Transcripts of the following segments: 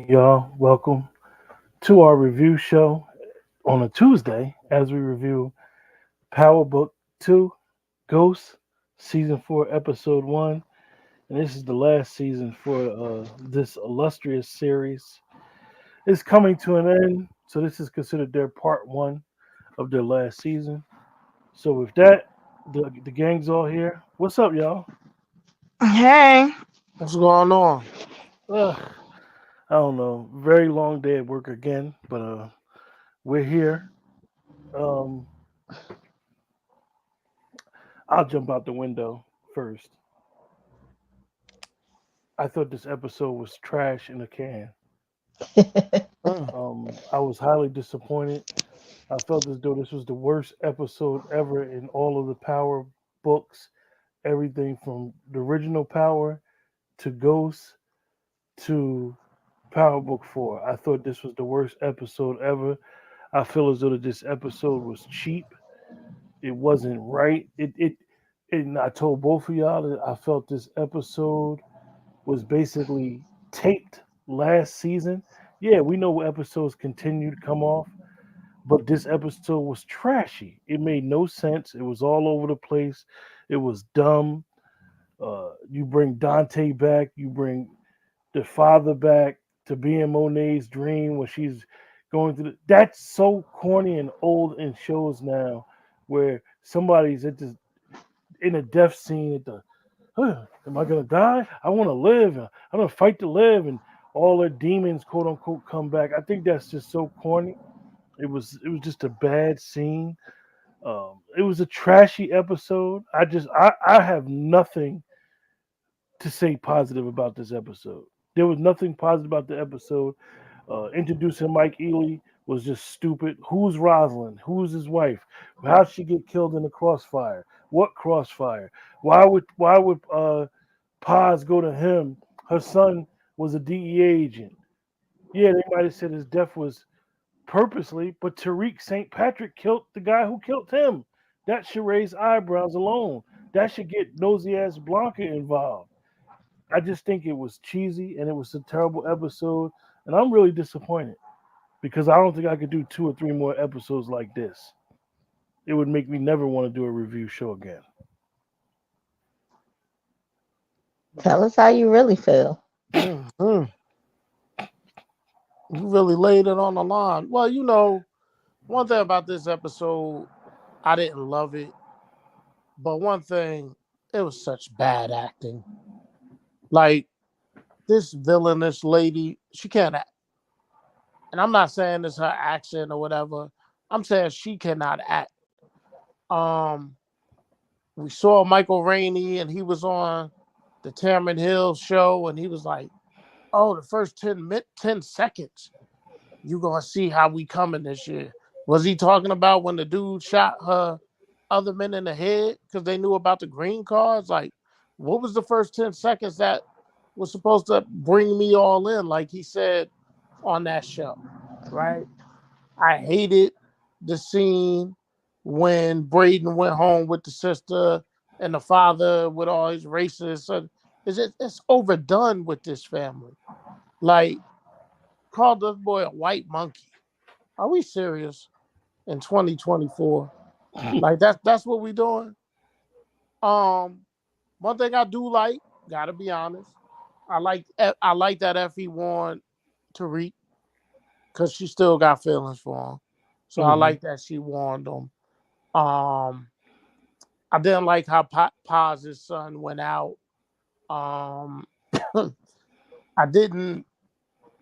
y'all. Welcome to our review show on a Tuesday as we review Power Book 2 Ghost Season 4, Episode 1. And this is the last season for this illustrious series. It's coming to an end, so this is considered their part 1 of their last season. So, with that, the gang's all here. What's up, y'all? Hey, What's going on? Ugh, I don't know. Very long day at work again, but we're here. Um, I'll jump out the window first. I thought this episode was trash in a can. Mm. I was highly disappointed. I felt as though this was the worst episode ever in all of the Power books. Everything from the original Power to Ghost to Power Book 4. I thought this was the worst episode ever. I feel as though this episode was cheap. It wasn't right. And I told both of y'all that I felt this episode was basically taped last season. Yeah, we know episodes continue to come off, but this episode was trashy. It made no sense. It was all over the place. It was dumb. You bring Dante back. You bring the father back to be in Monet's dream when she's going through. That's so corny and old in shows now, where somebody's at this in a death scene at the am I gonna die? I want to live. I'm gonna fight to live, and all their demons, quote unquote, come back. I think that's just so corny. It was just a bad scene. It was a trashy episode. I have nothing to say positive about this episode. There was nothing positive about the episode. Introducing Mike Ely was just stupid. Who's Rosalind? Who's his wife? How'd she get killed in the crossfire? What crossfire? Why would Paz go to him? Her son was a DEA agent. Yeah, they might have said his death was purposely, but Tariq St. Patrick killed the guy who killed him. That should raise eyebrows alone. That should get nosy ass Blanca involved. I just think it was cheesy and it was a terrible episode, and I'm really disappointed because I don't think I could do 2 or 3 more episodes like this. It would make me never want to do a review show again. tell us how you really feel. Mm. You really laid it on the line. Well, one thing about this episode, I didn't love it, but one thing, it was such bad acting. Like this villainous lady, she can't act. And I'm not saying it's her accent or whatever. I'm saying she cannot act. Um, we saw Michael Rainey, and he was on the Tamron Hill show, and he was like, "Oh, the first 10 seconds, you gonna see how we coming this year." Was he talking about when the dude shot her other men in the head because they knew about the green cards? Like, what was the first 10 seconds that was supposed to bring me all in, like he said on that show, right? I hated the scene when Braden went home with the sister and the father with all his racist. So it's overdone with this family. Like, called this boy a white monkey. Are we serious in 2024? Like that's what we doing. Um, One thing I do like, gotta be honest, I like that Effie won Tariq because she still got feelings for him. So I Hmm. like that she warned him. Um, I didn't like how Paz's son went out. Um, I didn't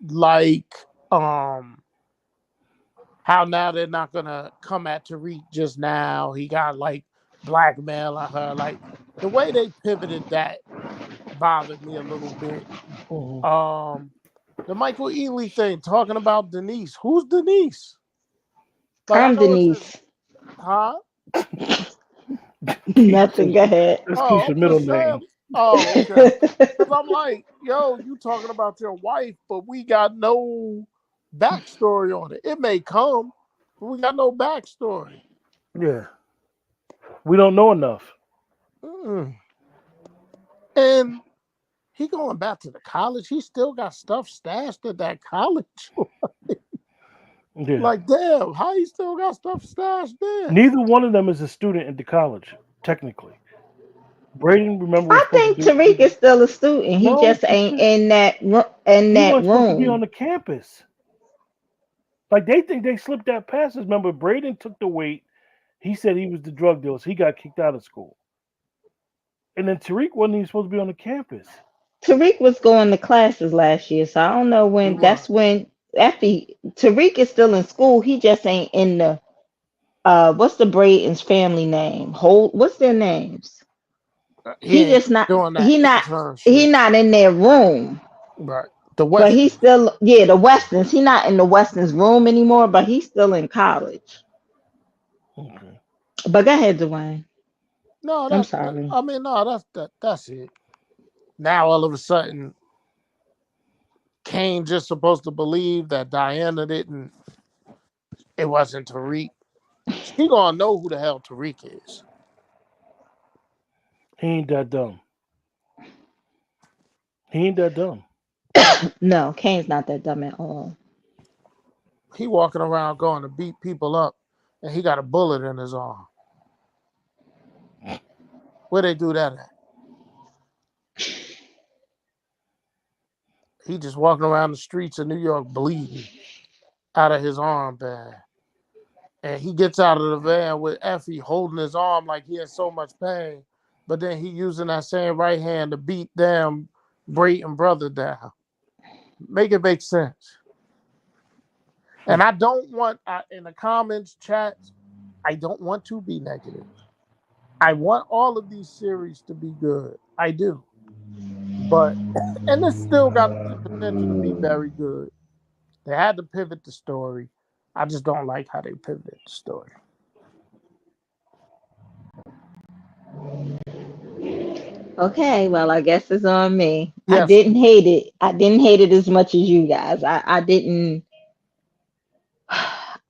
like um how now they're not gonna come at Tariq just now. He got like blackmail on her. Like the way they pivoted that bothered me a little bit. Hmm. Um, the Michael Ealy thing, talking about Denise. Who's Denise? Like I I'm know it's his, Denise. huh? Nothing. Go ahead. That's Oh, Keisha's I'm middle just name. saying. Oh, okay. Because I'm like, yo, you talking about your wife, but we got no backstory on it. It may come, but we got no backstory. Yeah, we don't know enough. Mm. And He going back to the college. He still got stuff stashed at that college. Yeah. Like, damn, how he still got stuff stashed there? Neither one of them is a student at the college, technically. Braden, remember, was I supposed to think be. Tariq is still a student. He No, just ain't in that in he that wasn't supposed to be on room. the campus. Like they think they slipped that past us. Remember, Braden took the weight. He said he was the drug dealer. So he got kicked out of school. And then Tariq wasn't even supposed to be on the campus. Tariq was going to classes last year, so I don't know He when. was. That's when Effie Tariq is still in school. He just ain't in the. What's the Braden's family name? What's their names? He He ain't just not. doing that He not. He internship. not in their room. Right. The But West. he's still, the Westons. He not in the Westons room anymore, but he's still in college. Okay. But go ahead, Dwayne. No, I'm that, sorry. I mean, no, that's it. Now all of a sudden, Kane just supposed to believe that Diana didn't. It wasn't Tariq. She gonna know who the hell Tariq is. He ain't that dumb. He ain't that dumb. No, Kane's not that dumb at all. He walking around going to beat people up, and he got a bullet in his arm. Where they do that at? He just walking around the streets of New York bleeding out of his arm band. And he gets out of the van with Effie holding his arm like he has so much pain. But then he using that same right hand to beat damn Brayton brother down. Make it make sense. And I don't want, in the comments, chats, I don't want to be negative. I want all of these series to be good. I do. But, and it's still got the potential to be very good. They had to pivot the story. I just don't like how they pivoted the story. Okay, well, I guess it's on me. I Yes. didn't hate it. I didn't hate it as much as you guys. I didn't.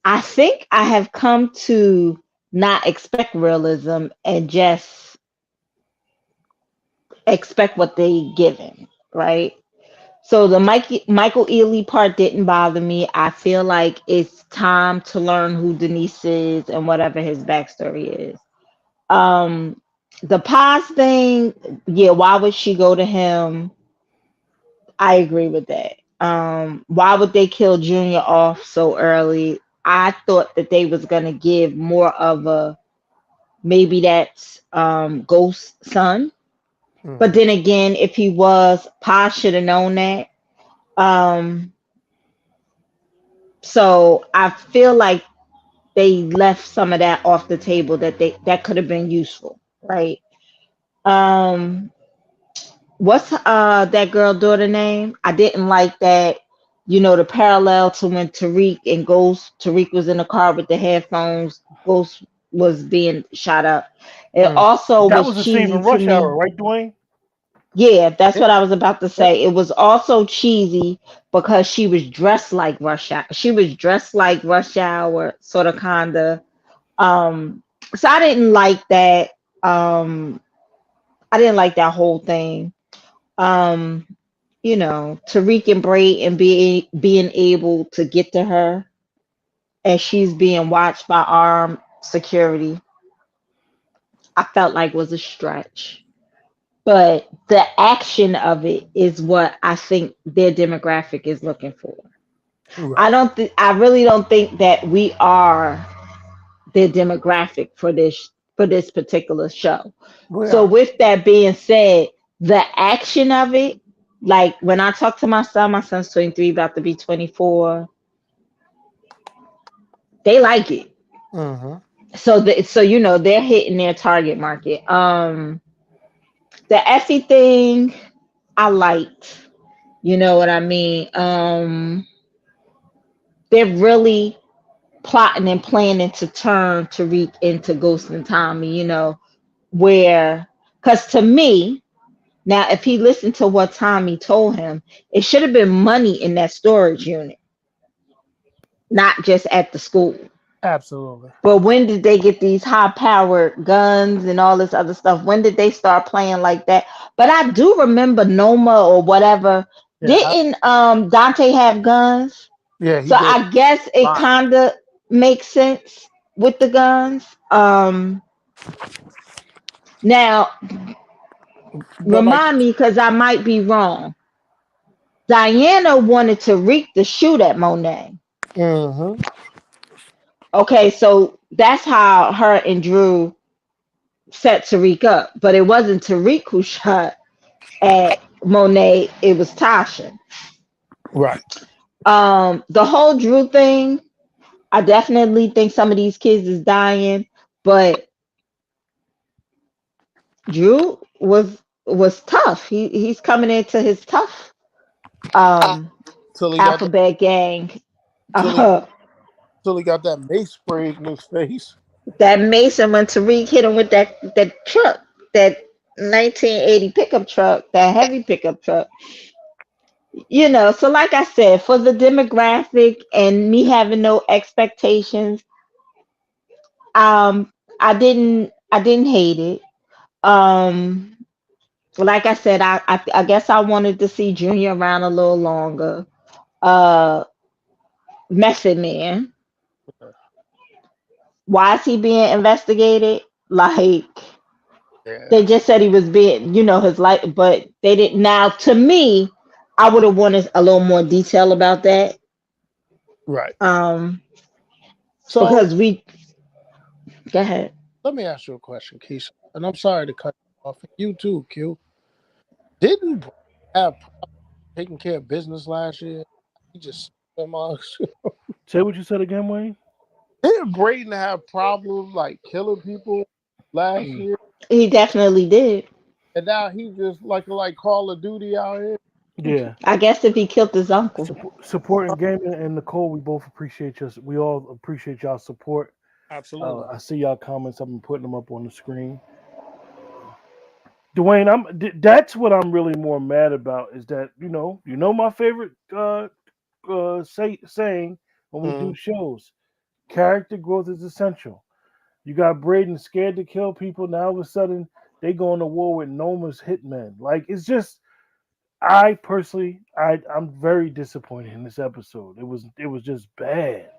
I think I have come to not expect realism and just expect what they given, right? So the Michael Ealy part didn't bother me. I feel like it's time to learn who Denise is and whatever his backstory is. Um, the past thing, yeah, why would she go to him? I agree with that. Why would they kill Junior off so early? I thought that they was gonna give more of a maybe that's Ghost son. But Mm-hmm. then again, if he was, Pa should have known that. Um, so I feel like they left some of that off the table that could have been useful, right? Um, what's that girl daughter name? I didn't like that. The parallel to when Tariq was in the car with the headphones, Ghost was being shot up. It Mm. also That was was the scene cheesy from to Rush Hour, me. right, Dwayne? Yeah, that's Yeah, what I was about to yeah. say. It was also cheesy because she was dressed like Rush Hour. She was dressed like Rush Hour, sort of, kinda. Um, so I didn't like that. Um, I didn't like that whole thing. Um, Tariq and Bray and being able to get to her as she's being watched by armed security, I felt like was a stretch. But the action of it is what I think their demographic is looking for. Right. I really don't think that we are their demographic for this particular show. We So are. with that being said, the action of it, like when I talk to my son's 23, about to be 24, they like it. Mm-hmm. So they're hitting their target market. The Effie thing, I liked. You know what I mean? They're really plotting and planning to turn Tariq into Ghost and Tommy, where, because to me, now if he listened to what Tommy told him, it should have been money in that storage unit, not just at the school. Absolutely. But when did they get these high powered guns and all this other stuff? When did they start playing like that? But I do remember Noma or whatever. Yeah, Didn't Dante have guns? yeah, he So did I guess a it lot. kinda makes sense with the guns. Now But like, remind me because I might be wrong. Diana wanted Tariq to shoot at Monet. hmm Okay, so that's how her and Drew set Tariq up. But it wasn't Tariq who shot at Monet, it was Tasha. right. The whole Drew thing, I definitely think some of these kids is dying, but Drew was tough. He's coming into his tough um Till he got that, alphabet gang. till he, Uh, till he got that mace sprayed in his face. that Mason when Tariq hit him with that truck, that 1980 pickup truck, that heavy pickup truck. So like I said, for the demographic and me having no expectations, I didn't hate it. Um, like I said, I guess I wanted to see Junior around a little longer. Uh, Method Man, why is he being investigated? Like Yeah, they just said he was being, his life, but they didn't. Now, to me, I would have wanted a little more detail about that. right. Um, So because we go ahead. let me ask you a question, Keisha, and I'm sorry to cut you off. You too, Q. Didn't Brady have taking care of business last year? He just Say what you said again, Wayne. didn't Braden have problems like killing people last year, He definitely did. and now he just like Call of Duty out here? Yeah. I guess if he killed his uncle. Supporting gaming and Nicole, we both appreciate you. We all appreciate y'all support. Absolutely. I see y'all comments. I've been putting them up on the screen. Dwayne, that's what I'm really more mad about is that my favorite saying when we do Mm, shows, character growth is essential. You got Braden scared to kill people. Now all of a sudden they go to war with Noma's hitmen. Like it's just, I personally, I'm very disappointed in this episode. It was just bad.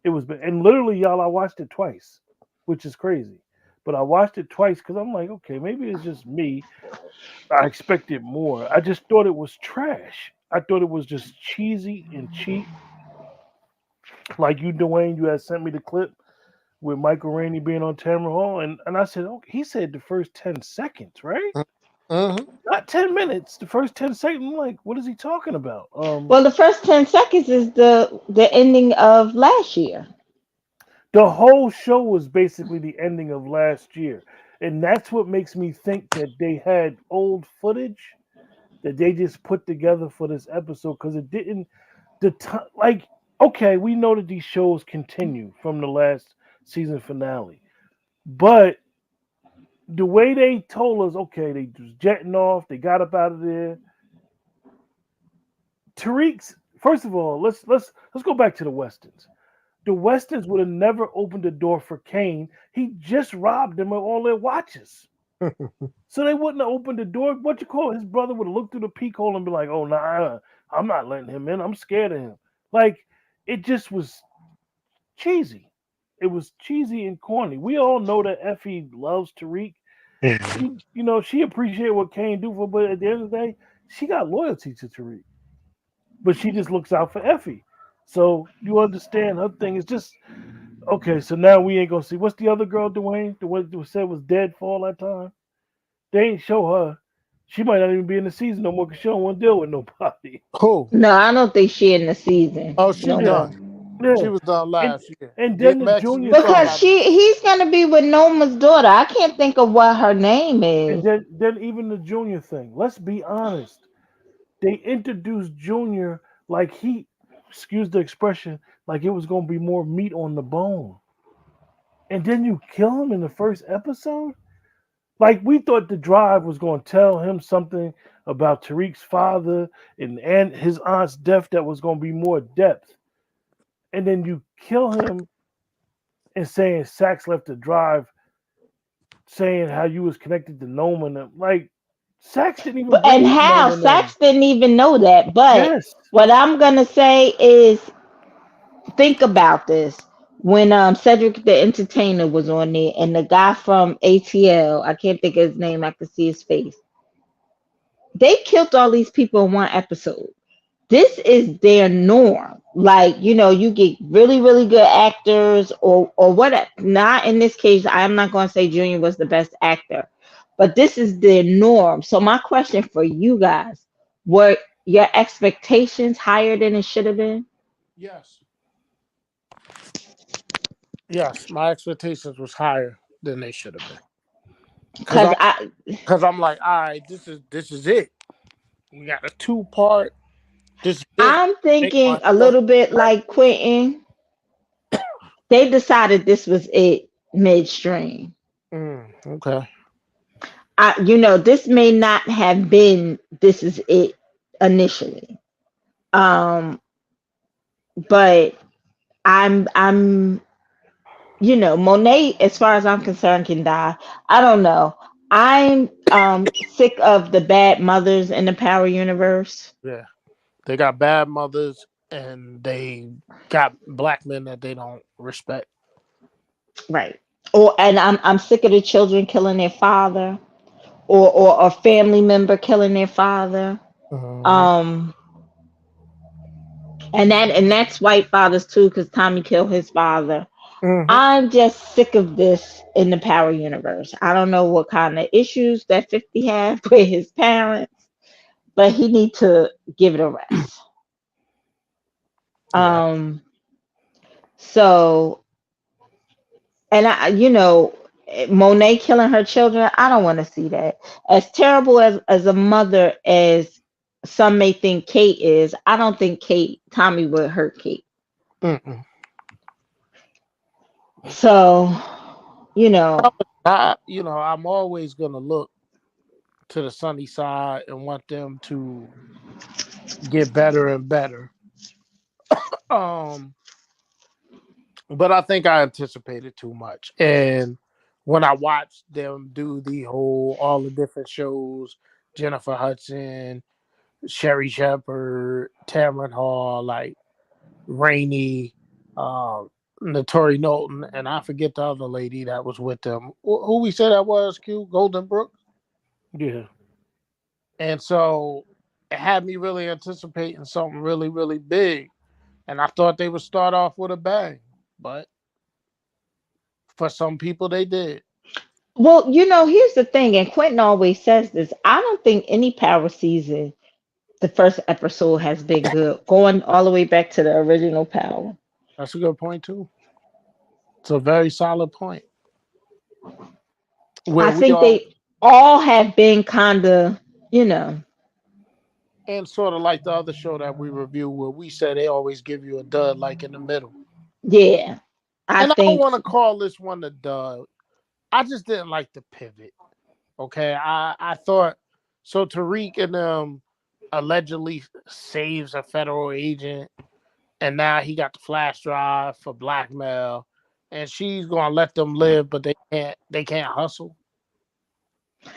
It was bad. And literally, y'all, I watched it twice, which is crazy. But I watched it twice because I'm like, okay, maybe it's just me. I expected more. I just thought it was trash. I thought it was just cheesy and cheap. Like you, Dwayne, you had sent me the clip with Michael Rainey being on Tamara Hall, and I said, okay, he said the first 10 seconds, right? mm-hmm. Not 10 minutes. The first 10 seconds. I'm like, what is he talking about? Well, the first 10 seconds is the ending of last year. The whole show was basically the ending of last year, and that's what makes me think that they had old footage that they just put together for this episode because it didn't the time like okay, we know that these shows continue from the last season finale, but the way they told us, okay, they was jetting off, they got up out of there. Tariq's first of all, let's go back to the westerns. The westerns would have never opened the door for Kane. He just robbed them of all their watches. So they wouldn't have opened the door. What you call it? His brother would have looked through the peek hole and be like, "Oh, nah, I'm not letting him in. I'm scared of him." Like it just was cheesy. It was cheesy and corny. We all know that Effie loves Tariq. She appreciated what Kane do for, but at the end of the day, she got loyalty to Tariq. But she just looks out for Effie. So you understand her thing is just okay. So now we ain't gonna see what's the other girl, Dwayne, the one who said was dead for all that time. They ain't show her. She might not even be in the season no more because she don't want to deal with nobody. Who? No, I don't think she in the season Oh, she no Yeah, more. done. She yeah. was done And last year. and then the DMX, junior you talking Because thing. about? he's gonna be with Noma's daughter. I can't think of what her name And is. then even the junior thing. Let's be honest. They introduced Junior like excuse the expression, like it was gonna be more meat on the bone. And then you kill him in the first episode? Like we thought the drive was gonna tell him something about Tariq's father and his aunt's death that was gonna be more depth. And then you kill him and saying Sax left the drive, saying how you was connected to Noma and them. Like Sax didn't even And bring up how Noma and them. Sax didn't even know that. But Yes. what I'm gonna say is, think about this. When Cedric the Entertainer was on there, and the guy from ATL, I can't think of his name, I can see his face. They killed all these people in one episode. This is their norm. Like, you get really, really good actors or what. Not in this case, I'm not going to say Junior was the best actor, but this is their norm. So my question for you guys, were your expectations higher than it should have been? Yes. Yes, my expectations was higher than they should have been. Cause Because I'm cause I'm like, all right, this is it. We got a 2-part. This is it. I'm Make thinking my a stuff little bit like Quentin. They decided this was it midstream. okay. This may not have been this is it initially. Um, but I'm Monet, as far as I'm concerned, can die. I don't know. I'm sick of the bad mothers in the Power universe. Yeah. They got bad mothers and they got black men that they don't respect. Right. And I'm sick of the children killing their father, or a family member killing their father. Mm-hmm. Um and that's white fathers too, because Tommy killed his father. Mm-hmm. I'm just sick of this in the Power universe. I don't know what kind of issues that 50 had with his parents, but he need to give it a rest. Yeah. Um, so, and Monet killing her children, I don't want to see that. As terrible as a mother as some may think Kate is, I don't think Tommy would hurt Kate. Mm-mm. So, you know, I'm always gonna look to the sunny side and want them to get better and better. Um, but I think I anticipated too much. And when I watched them do all the different shows, Jennifer Hudson, Sherry Shepard, Tamron Hall, like Rainey, um, Notori Knowlton, and I forget the other lady that was with them. Who we said that was, Q? Golden Brook? Yeah. And so it had me really anticipating something really, really big. And I thought they would start off with a bang. But for some people, they did. well, here's the thing, and Quentin always says this. I don't think any Power season, the first episode has been good, going all the way back to the original Power. That's a good point, too. It's a very solid point. Where I we think all, they all have been kind of. and sort of like the other show that we review, where we say they always give you a dud, like in the middle. Yeah, I And I don't think. want to call this one a dud. I just didn't like the pivot. Okay, I thought so. Tariq and allegedly saves a federal agent, and now he got the flash drive for blackmail, and she's gonna let them live, but they can't hustle.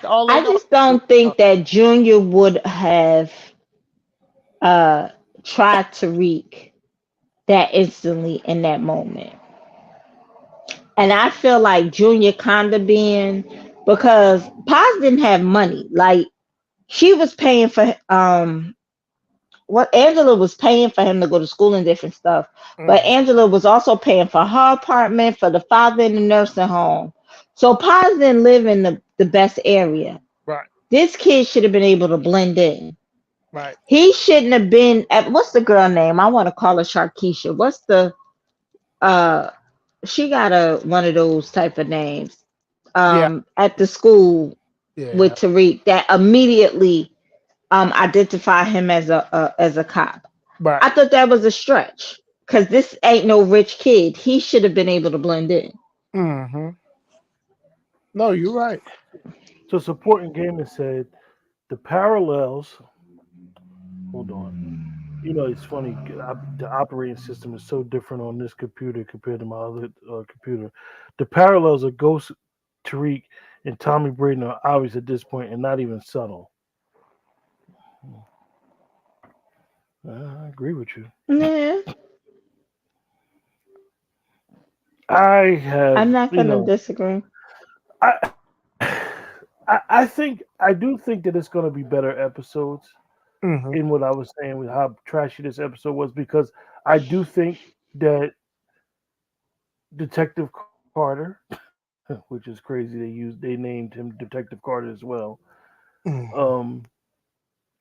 All they I know just how to do is don't think hustle. that Junior would have uh tried to Tariq that instantly in that moment. And I feel like Junior kinda being, because Paz didn't have money. Like, she was paying for what Angela was paying for him to go to school and different stuff. But Mhm. Angela was also paying for her apartment, for the father in the nursing home. So Paz didn't live in the best area. Right, This kid should have been able to blend in. right, He shouldn't have been at, what's the girl name? I want to call her Sharkeisha. What's the uh she got a one of those type of names. yeah, At the school with yeah, Tariq that immediately identify him as a cop. right. I thought that was a stretch because this ain't no rich kid. He should have been able to blend in. Hmm. No, you're right. So supporting Gamer said the parallels. Hold on. It's funny. The operating system is so different on this computer compared to my other computer. The parallels of Ghost, Tariq, and Tommy Braden are obvious at this point, and not even subtle. I agree with you. Yeah, I I'm have, not gonna disagree. I, I do think that it's going to be better episodes. Hmm. In what I was saying with how trashy this episode was, because I do think that Detective Carter, which is crazy, they named him Detective Carter as well. Hmm. Um,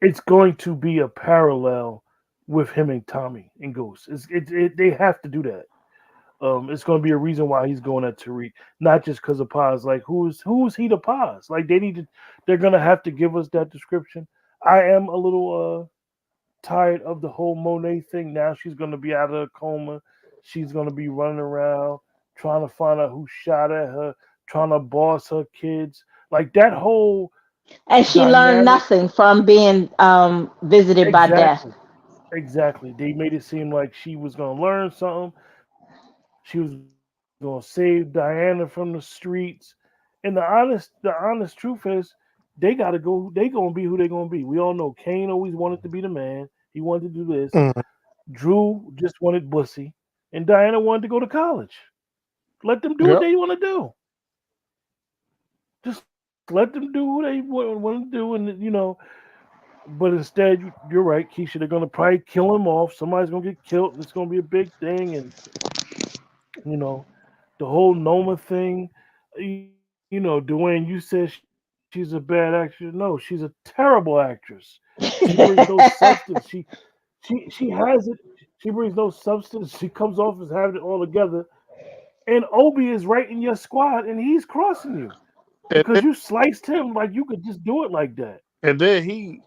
it's going to be a parallel with him and Tommy and Ghost. They have to do that. It's going to be a reason why he's going at Tariq, not just because of Paz. Like, who is he to Paz? Like, they're going to have to give us that description. I am a little tired of the whole Monet thing. Now she's going to be out of a coma. She's going to be running around trying to find out who shot at her, trying to boss her kids. Like that whole And she learned dynamic. nothing from being visited by death. Exactly. Exactly. They made it seem like she was going to learn something. She was going to save Diana from the streets. And the honest truth is, they got to go. They going to be who they going to be. We all know Kane always wanted to be the man. He wanted to do this. Hmm. Drew just wanted Bussy, and Diana wanted to go to college. Let them do what Yep. they want to do. Just let them do what they want to do, and But instead, you're right, Keisha. They're gonna probably kill him off. Somebody's gonna get killed, and it's gonna be a big thing. And you know, the whole Noma thing. Dwayne, you said she's a bad actress. No, she's a terrible actress. She brings no substance. She has it. She brings no substance. She comes off as having it all together. And Obi is right in your squad, and he's crossing you And because then, you sliced him like you could just do it like that. and then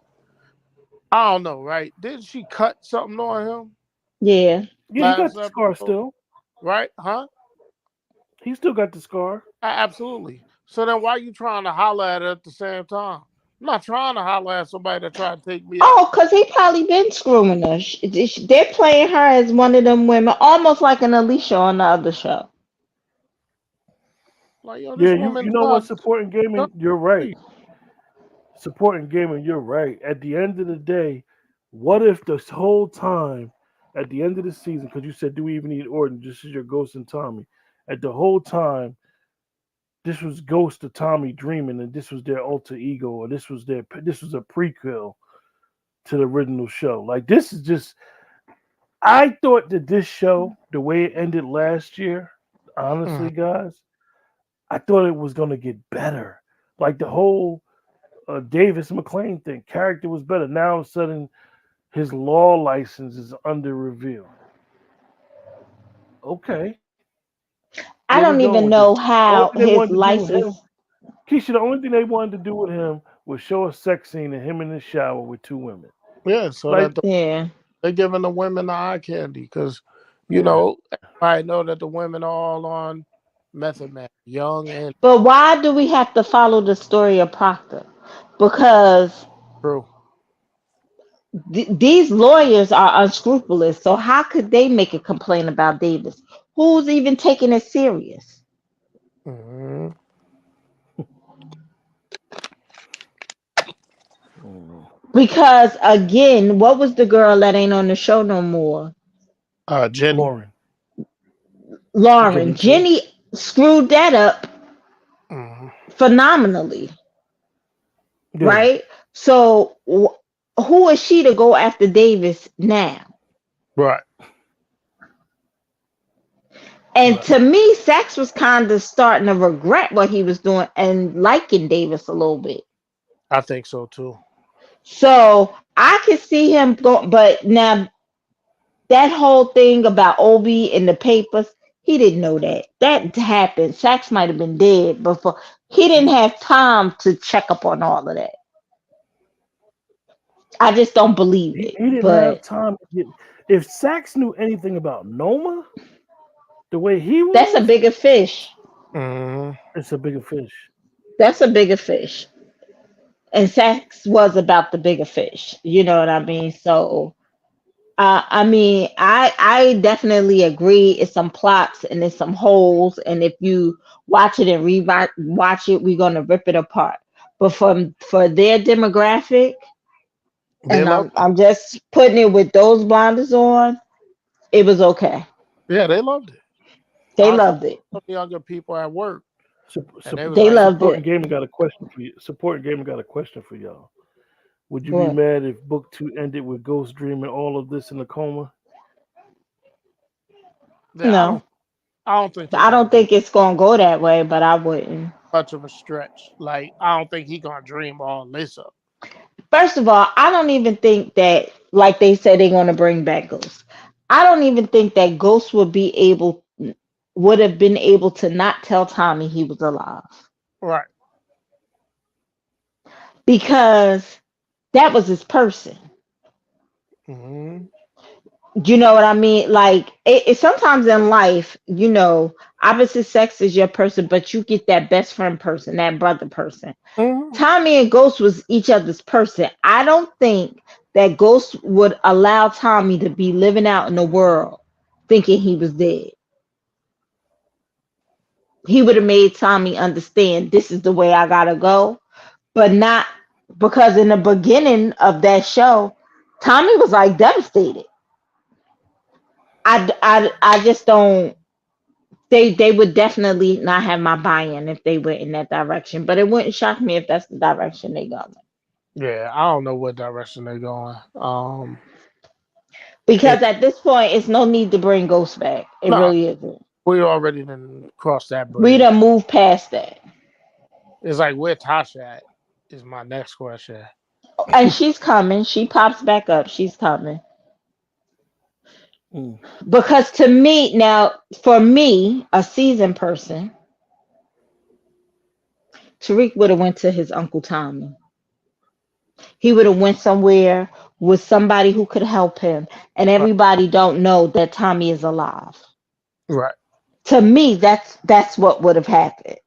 I don't know, right? Didn't she cut something on him Yeah. Yeah, he got last the scar episode? still. Right? Huh? He still got the scar. Absolutely. So then why you trying to holler at her at the same time? I'm not trying to holler at somebody that tried to take me out. Oh, because he probably been screwing her. They're playing her as one of them women, almost like an Alicia on the other show. Like, yo, Yeah, this you woman know what? tried to Supporting cut gaming, you're right. me. Supporting gaming, you're right. At the end of the day, what if this whole time, at the end of the season, because you said, do we even need Orton? This is your Ghost and Tommy. At the whole time, this was Ghost of Tommy dreaming, and this was their alter ego, or this was a prequel to the original show. Like this is just. I thought that this show, the way it ended last year, Mhm. honestly, guys, I thought it was gonna get better. Like the whole Davis McLean thing, character was better. Now all of a sudden, his law license is under review. Okay, I where we don't going even with this? know The only how thing they his wanted to do with license. him, Keisha, the only thing they wanted to do with him was show a sex scene of him in the shower with two women. Yeah, so Like, that Yeah. they're giving the women the eye candy because, yeah, everybody know that the women are all on method man, young and But why do we have to follow the story of Proctor? Because true. these lawyers are unscrupulous. So how could they make a complaint about Davis? Who's even taking it serious? Hmm. mm, Because again, what was the girl that ain't on the show no more? Jenny. Lauren, Lauren. Jenny K. Jenny screwed that up Hmm. phenomenally, Yeah, right? So who is she to go after Davis now? Right. And Right. to me, Sax was kind of starting to regret what he was doing and liking Davis a little bit. I think so too. So I could see him go, but now that whole thing about Obi in the papers, he didn't know that. That happened. Sax might have been dead before. He didn't have time to check up on all of that. I just don't believe it. he didn't have But time to get. If Sax knew anything about Noma, the way he that's a was, bigger fish. Hmm. it's a bigger fish. That's a bigger fish. And Sax was about the bigger fish. You know what I mean? So I mean, I definitely agree. It's some plots and it's some holes, and if you watch it and watch it, we're gonna rip it apart. But for their demographic, They and love. I'm just putting it with those blinders on, it was okay. Yeah, they loved it. They I was loved it. some younger people at work, and they was They like, loved Supporting it. gaming got a question for you. Supporting gaming got a question for y'all. Would you be What? mad if book two ended with Ghost dreaming all of this in a coma? yeah, No, I don't think they're I gonna don't do think it's gonna go that way, but I wouldn't. much of a stretch. Like, I don't think he gonna dream all this up. First of all, I don't even think that, like they said, they're gonna bring back Ghost. I don't even think that Ghost would have been able to not tell Tommy he was alive Right. because that was his person. Hmm. You know what I mean? Like sometimes in life, opposite sex is your person, but you get that best friend person, that brother person. Hmm. Tommy and Ghost was each other's person. I don't think that Ghost would allow Tommy to be living out in the world thinking he was dead. He would have made Tommy understand this is the way I gotta go, but not because in the beginning of that show, Tommy was like devastated. I just don't. They would definitely not have my buy-in if they went in that direction, but it wouldn't shock me if that's the direction they go. Yeah, I don't know what direction they're going. Because It, at this point, it's no need to bring Ghost back. It no, really isn't. we already done crossed that We bridge. done moved past that. It's like where Tasha at is my next question. And she's coming. She pops back up. She's coming. Mm. Because to me, now, for me, a seasoned person, Tariq would have went to his Uncle Tommy. He would have went somewhere with somebody who could help him. And Right. everybody don't know that Tommy is alive. Right. To me, that's what would have happened.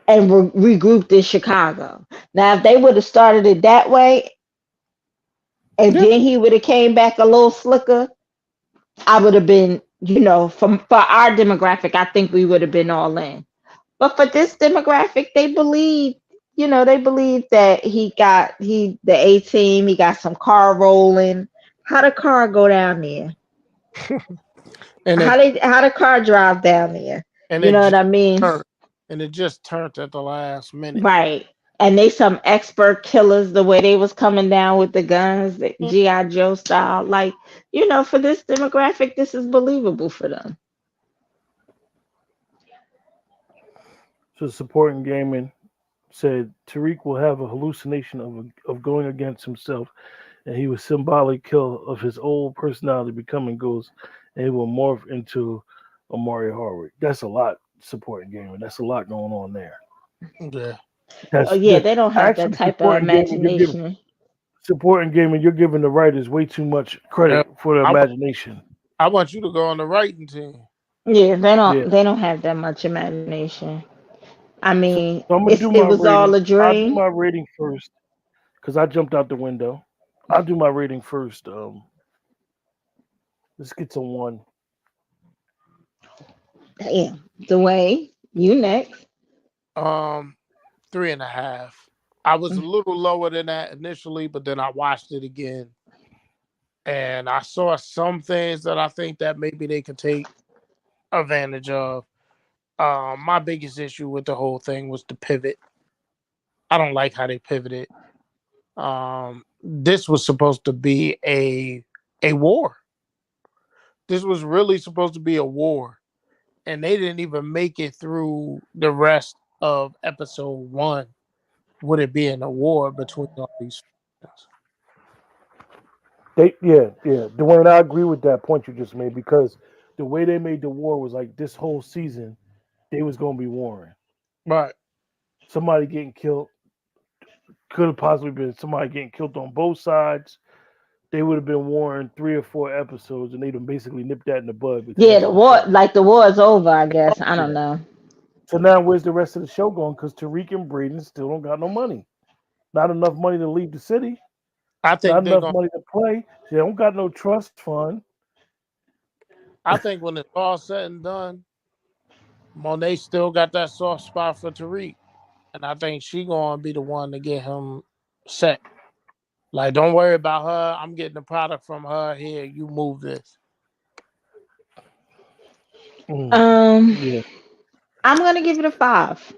And regrouped in Chicago. Now, if they would have started it that way, and Yeah. then he would have came back a little slicker, I would have been, from for our demographic, I think we would have been all in. But for this demographic, they believe that the A team, he got some car rolling. How the car go down there? and it How the car drive down there? and You it know what just I mean? turned and it just turned at the last minute. Right. And they some expert killers, the way they was coming down with the guns, the G.I. Joe style. Like, for this demographic, this is believable for them. So supporting gaming said Tariq will have a hallucination of going against himself, and he will symbolic kill of his old personality becoming Ghost, and he will morph into Amari Harwick. That's a lot supporting gaming. That's a lot going on there. Yeah. Oh That's yeah, the they don't have that actually type of supporting gaming. imagination. You're giving the writers way too much Yeah. credit for their I want imagination. I want you to go on the writing team. Yeah, they don't Yeah. they don't have that much imagination. I So mean, I'm gonna do it my was all rating. a I'll do dream. my rating first because I jumped out the window. I'll do my rating first. Let's get to one. Damn. Dwayne, you next. Um, 3.5. I was a little lower than that initially, but then I watched it again and I saw some things that I think that maybe they could take advantage of. My biggest issue with the whole thing was the pivot. I don't like how they pivoted. This was supposed to be a war. This was really supposed to be a war, and they didn't even make it through the rest of episode 1 with it being a war between all these factions. Yeah. Dwayne, I agree with that point you just made because the way they made the war was like this whole season they was gonna be warring. But Somebody getting killed could have possibly been somebody getting killed on both sides. They would have been warring 3 or 4 episodes, and they'd have basically nipped that in the bud with the Yeah, rest the of the war show. like the war is over, I guess. I don't Yeah. know. So now where's the rest of the show going? Because Tariq and Braden still don't got no money. Not enough money to leave the city. I Not think they're enough going. money to play. They don't got no trust fund. I think when it's all said and done, Monet still got that soft spot for Tariq, and I think she gonna be the one to get him set. Like, don't worry about her. I'm getting the product from her. Here, you move this. Um, Yeah. I'm gonna give it a 5,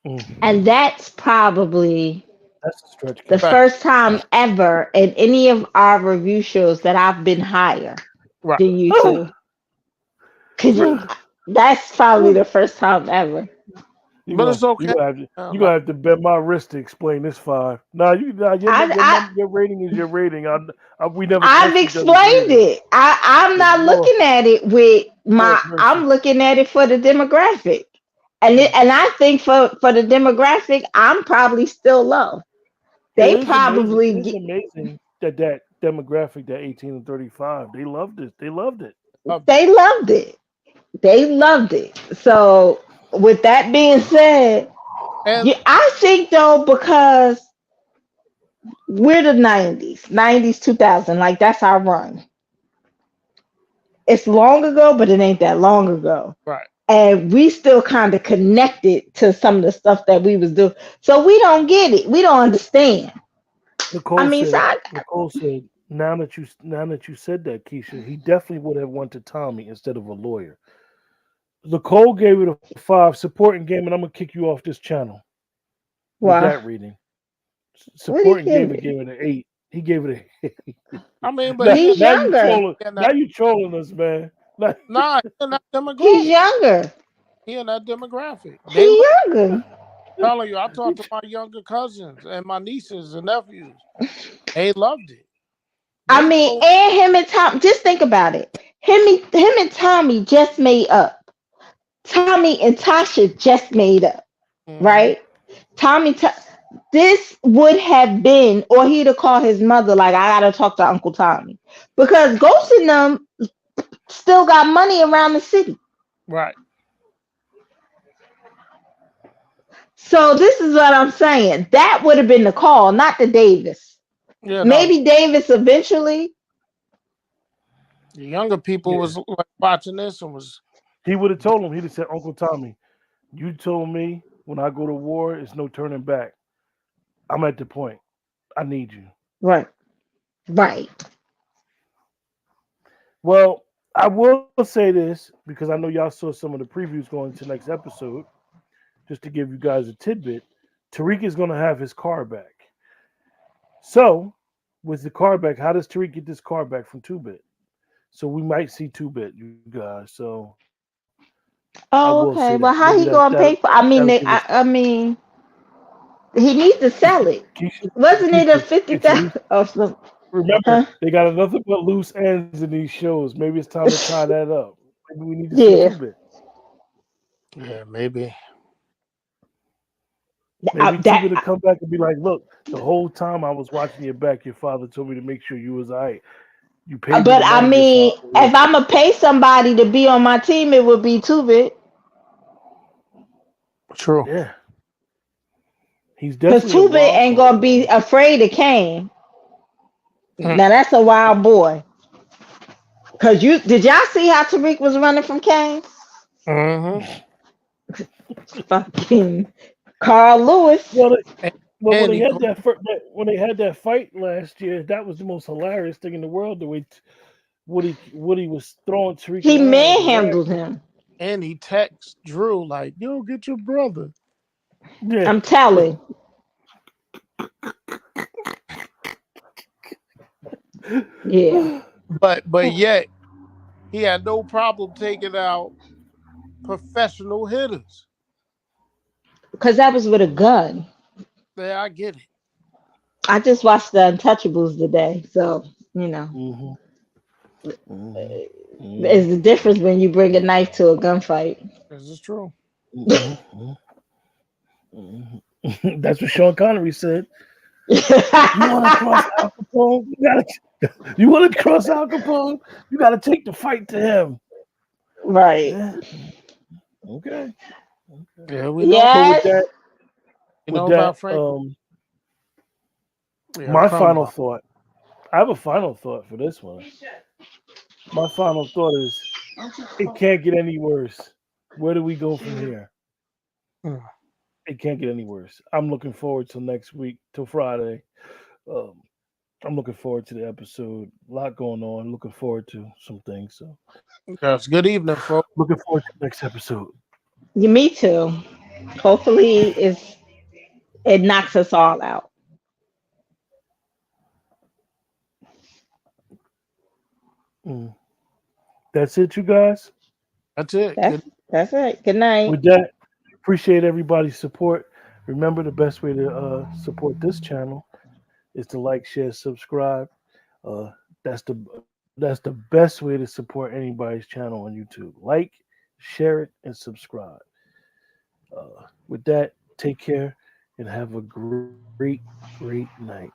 Mm. and that's probably That's a stretch, the Keisha. Right, first time ever in any of our review shows that I've been higher right. than you two. Cause that's probably the first time ever. You But gonna it's okay. you gonna have to bend my wrist to explain this 5. Nah, I your rating is your rating. We never I've touched each other's explained rating. it. I'm So not Lord, looking at it with Lord my. mercy. I'm looking at it for the demographic, Mm. and I think for the demographic, I'm probably still low. It They is amazing. It probably is amazing that demographic, that 18 and 35, they loved it. They loved it. they loved it. They loved it. So with that being said, And yeah, I think though because we're the '90s, 2000, like that's our run. It's long ago, but it ain't that long ago. right. And we still kind of connected to some of the stuff that we was doing. So we don't get it. We don't understand. I mean, so Nicole said, now that you said that, Keisha, he definitely would have went to Tommy instead of a lawyer. Nicole gave it a 5 supporting game, and I'm gonna kick you off this channel with well, that reading. what do you Supporting give game, it it? gave it an 8. He gave it a I mean, but now, He's now you younger. trolling. he in Now that you trolling us, man. Now, nah, he in that He's demographic. younger. He in that demographic. They He love younger. telling you. I talked to my younger cousins and my nieces and nephews. They loved it. I They mean, told and him and Tom. Just think about it. Him and Tommy just made up. Tommy and Tasha just made up, mm-hmm, right? Tommy, this would have been, or he'd have called his mother, like, I gotta talk to Uncle Tommy. Because Ghost and them still got money around the city. right. So this is what I'm saying. That would have been the call, not the Davis. Yeah, no. Maybe Davis eventually. The younger people yeah, was like watching this and was he would have told him. He'd have said, Uncle Tommy, you told me when I go to war, it's no turning back. I'm at the point. I need you. Right. Right. Well, I will say this because I know y'all saw some of the previews going to next episode. Just to give you guys a tidbit, Tariq is going to have his car back. So, with the car back, how does Tariq get this car back from 2-bit? So we might see 2-bit, you guys. So I will Oh, say that. okay. Well, Maybe how he gonna pay for? I that'll mean, give us I mean, he needs to sell it. Keisha. Wasn't it a Keisha, 50,000 it's or something? remember Huh? they got nothing but loose ends in these shows. Maybe it's time to tie that up. Maybe we need to see Yeah. 2-bit. yeah, maybe. Maybe That. 2-bit to come back and be like, look, the whole time I was watching your back, your father told me to make sure you was all right. You paid me But to I mind your mean, father. if I'm gonna pay somebody to be on my team, it would be Tubit. True. Yeah, he's Because definitely a Tubit wild ain't card. gonna be afraid of Kane. Mm. Now that's a wild boy. Cause did y'all see how Tariq was running from Kane? Mm-hmm. Fucking Carl Lewis. Well, And, well, when and they he had when they had that fight last year, that was the most hilarious thing in the world. The way Woody was throwing Tariq He around like a rag. manhandled him. and he texts Drew like, "Yo, get your brother." Yeah, I'm telling. Yeah. But yet he had no problem taking out professional hitters. Because that was with a gun. Yeah, I get it. I just watched the Untouchables today. So, you know, hmm hmm there's hmm a difference when you bring a knife to a gunfight. This is true. hmm That's what Sean Connery said. You want to cross Al Capone? You want to cross Al Capone? You got to take the fight to him. Right. Yeah. Okay. Okay. Yeah, we know. So Yes. We with know that, about Frank. Yeah, My something final about thought. I have a final thought for this one. My final thought is it can't get any worse. Where do we go from here? mm, It can't get any worse. I'm looking forward till next week, till Friday. Um, I'm looking forward to the episode. A lot going on. Looking forward to some things. So yes. Good evening, folks. looking forward to the next episode. Me too. Hopefully, it knocks us all out. Mm. That's it, you guys. That's it. That's Good. that's it. Good night. With that, appreciate everybody's support. Remember, the best way to support this channel is to like, share, subscribe. Uh, that's the best way to support anybody's channel on YouTube. Like, share it, and subscribe. With that, take care and have a great, great night.